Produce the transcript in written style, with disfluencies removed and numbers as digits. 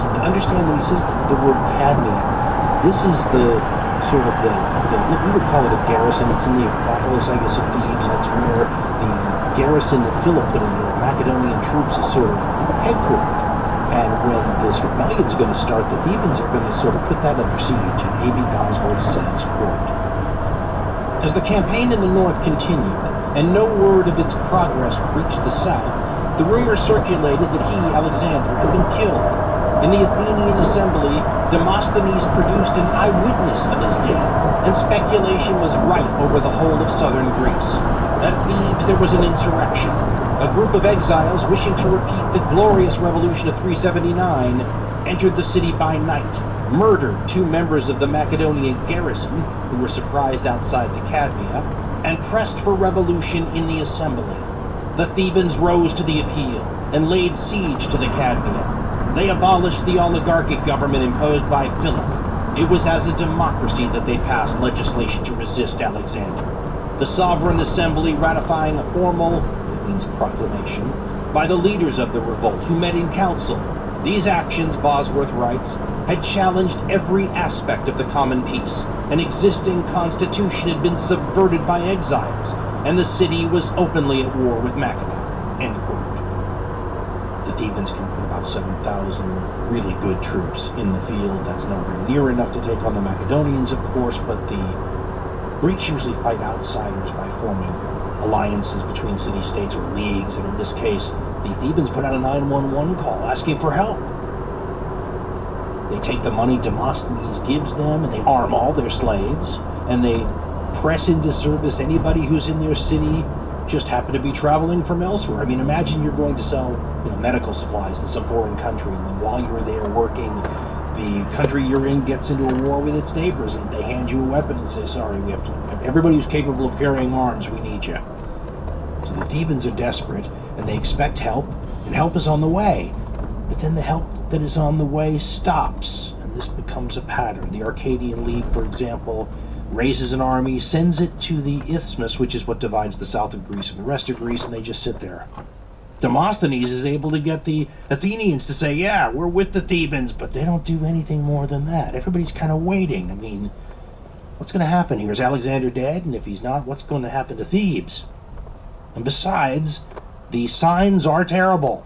happens. Understand when he says the word Cadmea, this is the sort of the we would call it a garrison. It's in the Acropolis, I guess, of Thebes. That's where the garrison that Philip put in there, Macedonian troops, is sort of headquartered. And when this rebellion is going to start, the Thebans are going to sort of put that under siege. And A.B. Bosworth says, quote, "As the campaign in the north continued, and no word of its progress reached the south, the rumor circulated that he, Alexander, had been killed. In the Athenian assembly, Demosthenes produced an eyewitness of his death, and speculation was rife over the whole of southern Greece. At Thebes there was an insurrection. A group of exiles wishing to repeat the glorious revolution of 379 entered the city by night, murdered 2 members of the Macedonian garrison, who were surprised outside the Cadmea, and pressed for revolution in the assembly. The Thebans rose to the appeal and laid siege to the Cadmea. They abolished the oligarchic government imposed by Philip. It was as a democracy that they passed legislation to resist Alexander. The sovereign assembly ratifying a formal, it means proclamation, by the leaders of the revolt who met in council. These actions, Bosworth writes, had challenged every aspect of the common peace. An existing constitution had been subverted by exiles, and the city was openly at war with Macedon." End quote. The Thebans can put about 7,000 really good troops in the field. That's nowhere near enough to take on the Macedonians, of course, but the Greeks usually fight outsiders by forming alliances between city-states or leagues, and in this case, the Thebans put out a 911 call asking for help. They take the money Demosthenes gives them, and they arm all their slaves, and they press into service anybody who's in their city just happen to be traveling from elsewhere. I mean, imagine you're going to sell, medical supplies in some foreign country, and then while you're there working, the country you're in gets into a war with its neighbors, and they hand you a weapon and say, "Sorry, we have to. Everybody who's capable of carrying arms, we need you." So the Thebans are desperate, and they expect help, and help is on the way. But then the help that is on the way stops, and this becomes a pattern. The Arcadian League, for example, raises an army, sends it to the Isthmus, which is what divides the south of Greece from the rest of Greece, and they just sit there. Demosthenes is able to get the Athenians to say, "Yeah, we're with the Thebans," but they don't do anything more than that. Everybody's kind of waiting. I mean, what's going to happen here? Is Alexander dead? And if he's not, what's going to happen to Thebes? And besides, the signs are terrible.